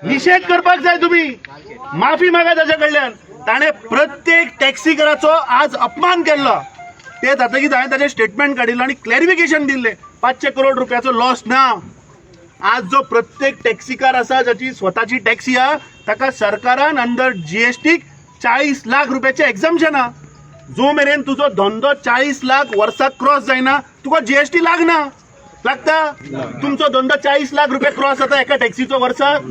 निषेध करपाक जाय, तुम्ही माफी मागा ताच्या कडल्यान. ताणे प्रत्येक टॅक्सीकाराचो आज अपमान केल्लो. ते जातकीच हांवें ताचें स्टेटमेंट काडिल्लो आनी क्लॅरिफिकेशन दिल्लें 500 करोड रुपयाचो लॉस ना. आज जो प्रत्येक टॅक्सीकार आसा जाची स्वताची टॅक्सी आहा ताका सरकारान अंडर जीएसटी 40 लाख रुपयाचें एक्झम्पशन आहा. जो मेरेन तुजो धंदो 40 लाख वर्साक क्रॉस जायना तुका जीएसटी लागना. लागता? तुमचो धंदो 40 लाख रुपये क्रॉस जाता एका टॅक्सीचो वर्साक,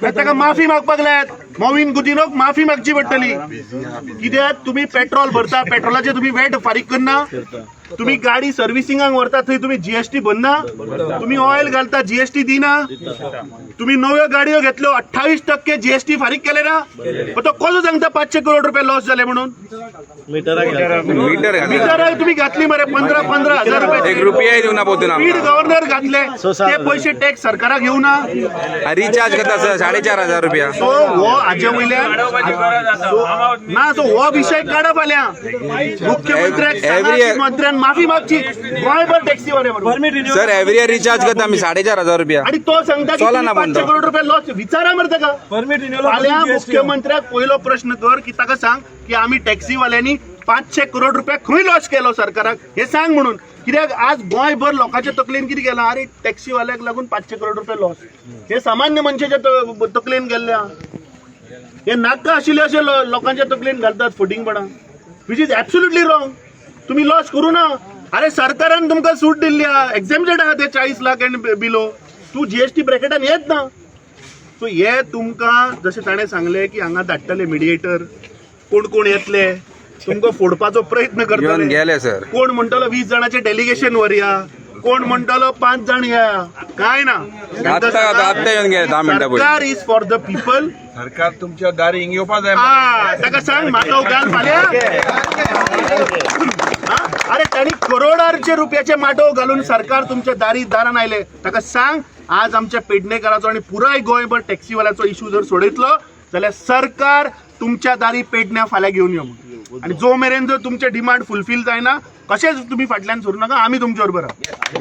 ताका माफी मागपाक लायात. मॉविन गुदिनोक माफी मागची पडटली. कित्याक तुम्ही पेट्रोल भरता, पेट्रोलाचे तुम्ही वेट फारीक करना. तुम्ही गाडी सर्व्हिसिंगाक व्हरता थंय तुम्ही जीएसटी भरना. तुम्ही ऑयल घालता जीएसटी दिना. तुम्ही नव्यो गाडयो घेतल्यो 28% जीएसटी फारीक केले ना. तो कसो सांगता 500 करोड रुपये लॉस झाले म्हणून? मीटराक तुम्ही घातली मरे 15 हजार रुपये. 1 रुपया दिवना पोतून स्पीड गव्हर्नर घातले ते पैसे टॅक्स सरकाराक येऊना. रिचार्ज करता सर 4,500 रुपया. सो हो हाजे वयल्यान ना सो हो विषय काडप फाल्यां. मुख्यमंत्र्याक मंत्र्यान माफी मागची. गोंयभर टॅक्सीवाले सर एव्हरी इयर रिचार्ज करता आम्ही 4,500 रुपया. आणि तो सांगता की 500 करोड रुपये लॉस. विचारा मरे ताका. फाल्यां मुख्यमंत्र्याक पयलो प्रश्न कर की ताका सांग की आम्ही टॅक्सीवाल्यांनी 500 करोड रुपया खंय लॉस केलो सरकाराक हे सांग म्हणून. कित्याक आज गोंयभर लोकांच्या तकलेन कितें गेलां, अरे टॅक्सीवाल्याक लागून 500 करोड रुपये लॉस. हे सामान्य मनशाच्या तकलेन गेल्ले. हे नाका आशिल्ले अशे लोकांच्या तकलेन घालतात फटिंगपणां, विच इज एब्सोल्युटली रॉंग. तुम्ही लॉस करू ना. अरे सरकारान तुमकां सूट दिल्ली आहा, एक्झॅम्प्टेड आहा ते 40 लाख एंड बिलो. तू जीएसटी ब्रॅकेटान येत ना. सो हे तुमकां जशें ताणें सांगलें की हांगा धाडटले मिडिएटर, कोण कोण येतले, तुमकां फोडपाचो प्रयत्न करतले. गेले सर. कोण म्हणटलो 20 जाणांचे डेलिगेशन व्हरया, कोण म्हणटलो 5 जाण या. काय ना. सरकार इज फॉर द पीपल. सरकार तुमच्या दारी येवपा जाय. ताका सांग माटो घाल फाल्यां. अरे ताणी करोडांचे रुपयाचे माटो घालून सरकार तुमच्या दारान आयले. ताका सांग आज आमच्या पेडणेकाराचो आणि पुराय गोंयभर टॅक्सीवाल्याचो इश्यू जर सोडयतलो जाल्यार सरकार तुमच्या दारी पेडण्या फाल्यां घेवन यो. आणि जो मेरेन जर तुमचे डिमांड फुलफील जायना कशेंच तुम्ही फाटल्यान सरू नाका. आमी तुमचे बरोबर आहा.